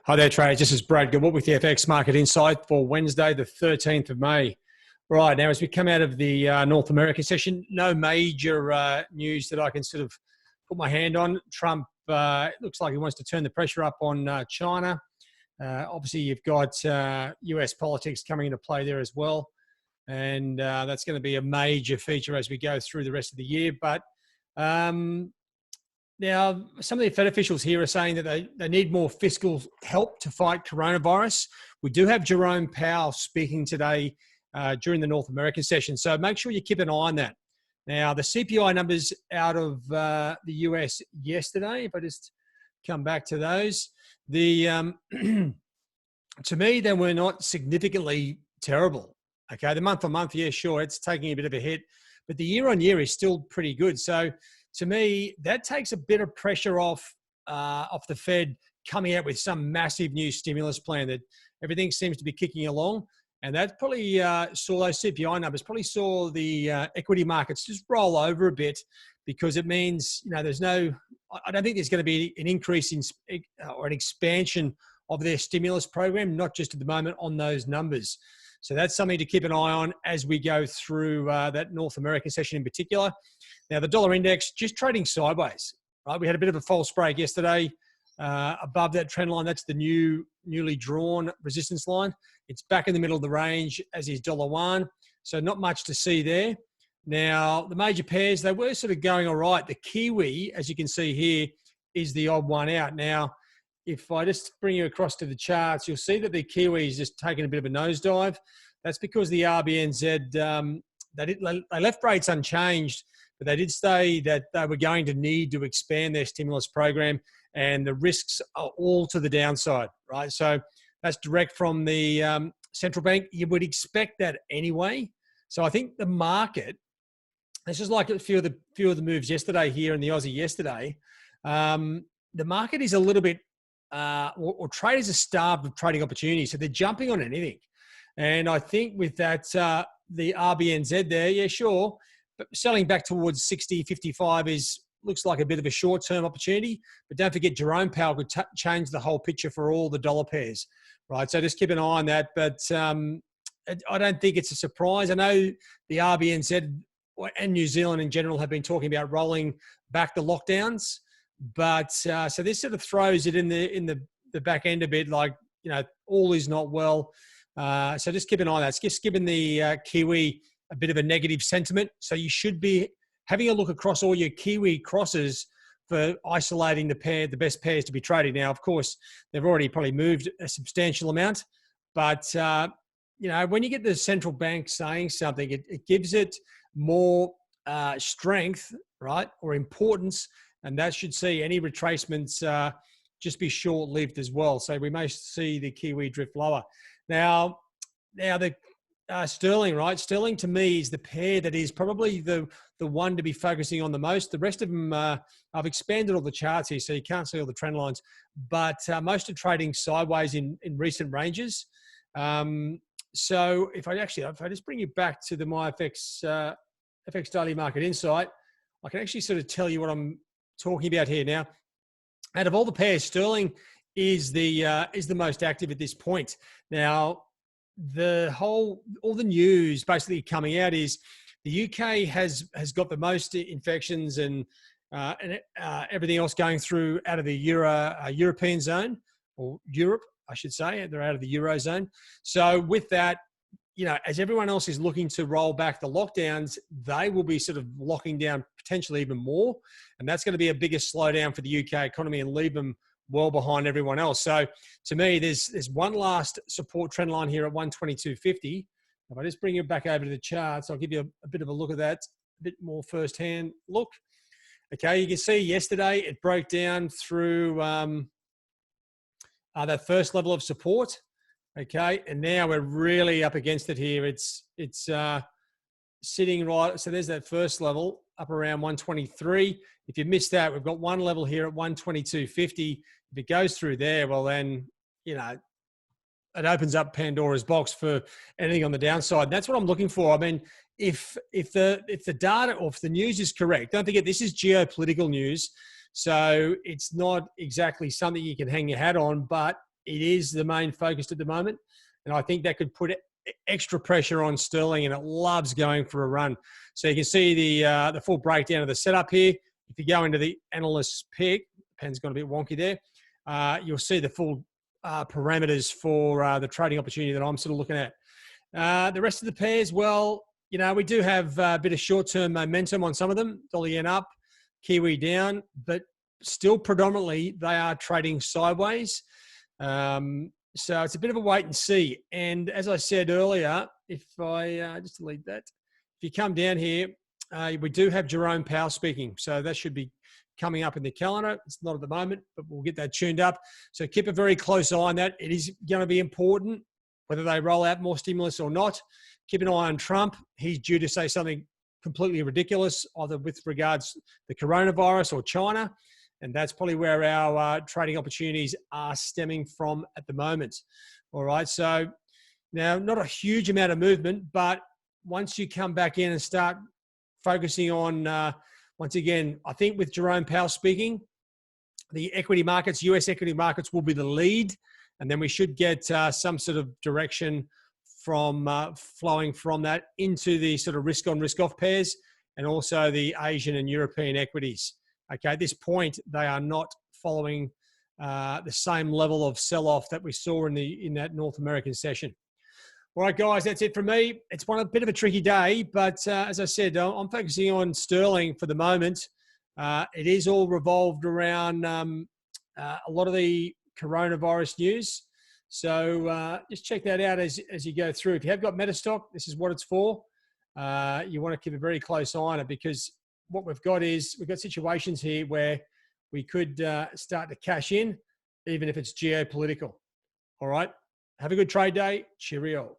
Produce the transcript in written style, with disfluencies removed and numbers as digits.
Hi there, traders. This is Brad Goodwood with the FX Market Insight for Wednesday, the 13th of May. Right, now as we come out of the North American session, no major news that I can sort of put my hand on. Trump looks like he wants to turn the pressure up on China. Obviously, you've got US politics coming into play there as well. And that's going to be a major feature as we go through the rest of the year. But now, some of the Fed officials here are saying that they need more fiscal help to fight coronavirus. We do have Jerome Powell speaking today during the North American session, so make sure you keep an eye on that. Now, the CPI numbers out of the US yesterday, if I just come back to those, to me, they were not significantly terrible. Okay, the month on month, yeah, sure, it's taking a bit of a hit, but the year on year is still pretty good. So, to me, that takes a bit of pressure off the Fed coming out with some massive new stimulus plan that everything seems to be kicking along. And that probably saw those CPI numbers, probably saw the equity markets just roll over a bit, because it means, there's no, I don't think there's going to be an increase in or an expansion of their stimulus program, not just at the moment on those numbers. So that's something to keep an eye on as we go through that North American session in particular. Now, the dollar index just trading sideways, right? We had a bit of a false break yesterday above that trend line. That's the newly drawn resistance line. It's back in the middle of the range, as is dollar one. So not much to see there. Now, the major pairs, they were sort of going all right. The Kiwi, as you can see here, is the odd one out. Now, if I just bring you across to the charts, you'll see that the Kiwi is just taking a bit of a nosedive. That's because the RBNZ, they left rates unchanged, but they did say that they were going to need to expand their stimulus program, and the risks are all to the downside, right? So that's direct from the central bank. You would expect that anyway. So I think the market, this is like a few of the moves yesterday here in the Aussie yesterday. The market is a little bit, or traders are starved of trading opportunities, so they're jumping on anything. And I think with that, the RBNZ there, yeah, sure, but selling back towards 60, 55 looks like a bit of a short-term opportunity. But don't forget, Jerome Powell could change the whole picture for all the dollar pairs, right? So just keep an eye on that. But I don't think it's a surprise. I know the RBNZ and New Zealand in general have been talking about rolling back the lockdowns. But so this sort of throws it in the back end a bit, like, all is not well. So just keep an eye on that. It's just giving the Kiwi a bit of a negative sentiment. So you should be having a look across all your Kiwi crosses for isolating the best pairs to be trading. Now, of course, they've already probably moved a substantial amount, but when you get the central bank saying something, it gives it more strength, right, or importance. And that should see any retracements just be short-lived as well. So we may see the Kiwi drift lower. Now the sterling, right? Sterling to me is the pair that is probably the one to be focusing on the most. The rest of them, I've expanded all the charts here, so you can't see all the trend lines. But most are trading sideways in recent ranges. So if I just bring you back to the MyFX FX Daily Market Insight, I can actually sort of tell you what I'm talking about here now. Out of all the pairs, sterling is the most active at this point. Now, all the news basically coming out is the UK has got the most infections and everything else going through out of the European zone, or Europe, I should say. They're out of the Eurozone. So with that, as everyone else is looking to roll back the lockdowns, they will be sort of locking down potentially even more. And that's going to be a bigger slowdown for the UK economy and leave them well behind everyone else. So to me, there's one last support trend line here at 122.50. If I just bring you back over to the charts, I'll give you a bit of a look at that, a bit more first-hand look. Okay, you can see yesterday it broke down through that first level of support. Okay, and now we're really up against it here. It's sitting right. So there's that first level up around 123. If you missed that, we've got one level here at 122.50. If it goes through there, well then, it opens up Pandora's box for anything on the downside. And that's what I'm looking for. I mean, if the data or if the news is correct, don't forget this is geopolitical news, so it's not exactly something you can hang your hat on. But it is the main focus at the moment. And I think that could put extra pressure on sterling, and it loves going for a run. So you can see the full breakdown of the setup here. If you go into the analyst's pick, pen's gone a bit wonky there. You'll see the full parameters for the trading opportunity that I'm sort of looking at. The rest of the pairs, well, we do have a bit of short-term momentum on some of them. Dollar yen up, Kiwi down, but still predominantly they are trading sideways. So it's a bit of a wait and see. And as I said earlier, if I just delete that, if you come down here, we do have Jerome Powell speaking. So that should be coming up in the calendar. It's not at the moment, but we'll get that tuned up. So keep a very close eye on that. It is going to be important whether they roll out more stimulus or not. Keep an eye on Trump. He's due to say something completely ridiculous, either with regards to the coronavirus or China. And that's probably where our trading opportunities are stemming from at the moment. All right. So now, not a huge amount of movement, but once you come back in and start focusing on, once again, I think with Jerome Powell speaking, the equity markets, US equity markets will be the lead. And then we should get some sort of direction from flowing from that into the sort of risk on, risk off pairs, and also the Asian and European equities. Okay, at this point, they are not following the same level of sell-off that we saw in that North American session. All right, guys, that's it from me. It's a bit of a tricky day, but as I said, I'm focusing on sterling for the moment. It is all revolved around a lot of the coronavirus news. So just check that out as you go through. If you have got Metastock, this is what it's for. You want to keep a very close eye on it, because what we've got situations here where we could start to cash in, even if it's geopolitical. All right. Have a good trade day. Cheerio.